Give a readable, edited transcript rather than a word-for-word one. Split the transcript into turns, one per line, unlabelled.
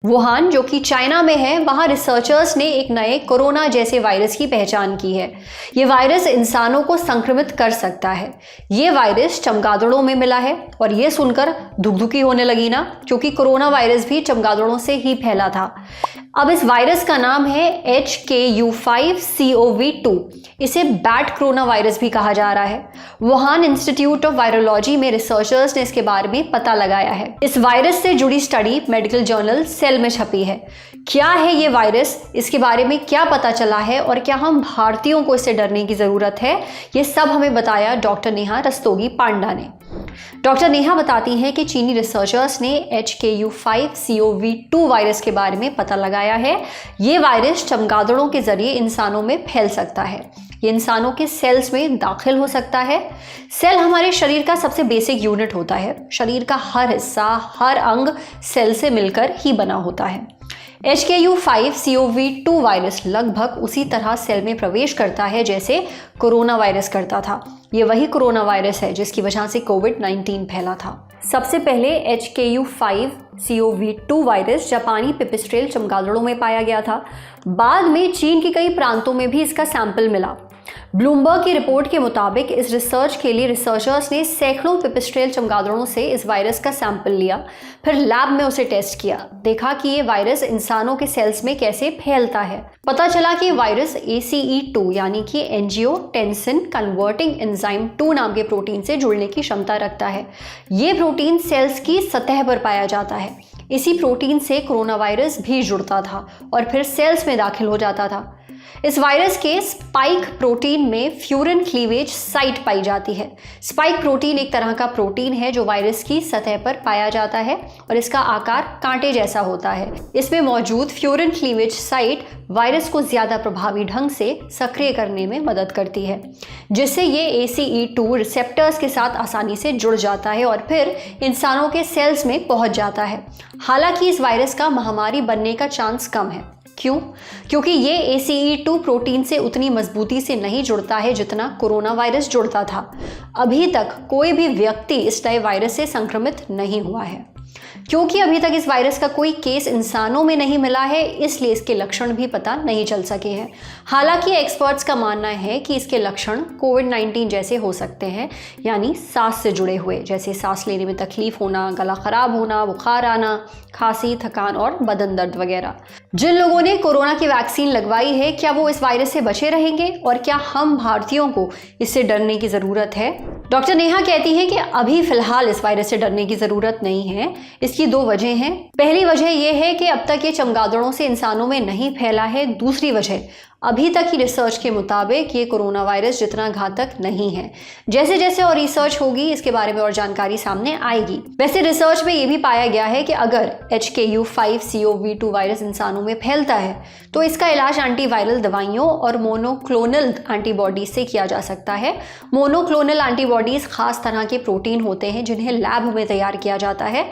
Wuhan जो कि China में है, वहां रिसर्चर्स ने एक नए कोरोना जैसे वायरस की पहचान की है। ये वायरस इंसानों को संक्रमित कर सकता है। ये वायरस चमगादड़ों में मिला है और ये सुनकर धुकधुकी होने लगी ना, क्योंकि कोरोना वायरस भी चमगादड़ों से ही फैला था। अब इस वायरस का नाम है HKU5CoV2। इसे बैट कोरोना वायरस भी कहा जा रहा है। वुहान इंस्टीट्यूट ऑफ वायरोलॉजी में रिसर्चर्स ने इसके बारे में पता लगाया है। इस वायरस से जुड़ी स्टडी मेडिकल जर्नल सेल में छपी है। क्या है ये वायरस, इसके बारे में क्या पता चला है और क्या हम भारतीयों को इससे डरने की जरूरत है, ये सब हमें बताया डॉक्टर नेहा रस्तोगी पांडा ने। डॉक्टर नेहा बताती हैं कि चीनी रिसर्चर्स ने HKU5CoV2 वायरस के बारे में पता लगाया है। ये वायरस चमगादड़ों के जरिए इंसानों में फैल सकता है। ये इंसानों के सेल्स में दाखिल हो सकता है। सेल हमारे शरीर का सबसे बेसिक यूनिट होता है। शरीर का हर हिस्सा, हर अंग सेल से मिलकर ही बना होता है। HKU5CoV2 वायरस लगभग उसी तरह सेल में प्रवेश करता है जैसे कोरोना वायरस करता था। ये वही कोरोना वायरस है जिसकी वजह से कोविड-19 फैला था। सबसे पहले HKU5CoV2 वायरस जापानी पिपिस्ट्रेल चमगादड़ों में पाया गया था। बाद में चीन के कई प्रांतों में भी इसका सैंपल मिला। ब्लूमबर्ग की रिपोर्ट के मुताबिक इस रिसर्च के लिए रिसर्चर्स ने सैकड़ों पिपिस्ट्रेल चमगादड़ों से इस वायरस का सैंपल लिया, फिर लैब में उसे टेस्ट किया, देखा कि ये वायरस इंसानों के सेल्स में कैसे फैलता है। पता चला कि वायरस ACE2 यानी कि एंजियोटेंसिन कन्वर्टिंग एंजाइम 2 नाम के प्रोटीन से जुड़ने की क्षमता रखता है। ये प्रोटीन सेल्स की सतह पर पाया जाता है। इसी प्रोटीन से कोरोना वायरस भी जुड़ता था और फिर सेल्स में दाखिल हो जाता था। इस वायरस के स्पाइक प्रोटीन में फ्यूरिन क्लीवेज साइट पाई जाती है। स्पाइक प्रोटीन एक तरह का प्रोटीन है जो वायरस की सतह पर पाया जाता है और इसका आकार कांटे जैसा होता है। इसमें मौजूद फ्यूरिन क्लीवेज साइट वायरस को ज्यादा प्रभावी ढंग से सक्रिय करने में मदद करती है, जिससे ये ACE2 रिसेप्टर्स के साथ आसानी से जुड़ जाता है और फिर इंसानों के सेल्स में पहुंच जाता है। हालांकि इस वायरस का महामारी बनने का चांस कम है। क्यों? क्योंकि ये ACE2 प्रोटीन से उतनी मजबूती से नहीं जुड़ता है जितना कोरोना वायरस जुड़ता था। अभी तक कोई भी व्यक्ति इस नए वायरस से संक्रमित नहीं हुआ है। क्योंकि अभी तक इस वायरस का कोई केस इंसानों में नहीं मिला है, इसलिए इसके लक्षण भी पता नहीं चल सके हैं। हालांकि एक्सपर्ट्स का मानना है कि इसके लक्षण कोविड-19 जैसे हो सकते हैं, यानी सांस से जुड़े हुए, जैसे सांस लेने में तकलीफ होना, गला खराब होना, बुखार आना, खांसी, थकान और बदन दर्द वगैरह। जिन लोगों ने कोरोना की वैक्सीन लगवाई है, क्या वो इस वायरस से बचे रहेंगे और क्या हम भारतीयों को इससे डरने की जरूरत है? डॉक्टर नेहा कहती है कि अभी फिलहाल इस वायरस से डरने की जरूरत नहीं है। इसकी 2 वजह हैं। पहली वजह यह है कि अब तक ये चमगादड़ों से इंसानों में नहीं फैला है। दूसरी वजह, अभी तक की रिसर्च के मुताबिक ये कोरोना वायरस जितना घातक नहीं है। जैसे जैसे और रिसर्च होगी इसके बारे में और जानकारी सामने आएगी। वैसे रिसर्च में ये भी पाया गया है कि अगर HKU5CoV2 वायरस इंसानों में फैलता है तो इसका इलाज एंटीवायरल दवाइयों और मोनोक्लोनल एंटीबॉडीज से किया जा सकता है। मोनोक्लोनल एंटीबॉडीज खास तरह के प्रोटीन होते हैं जिन्हें लैब में तैयार किया जाता है।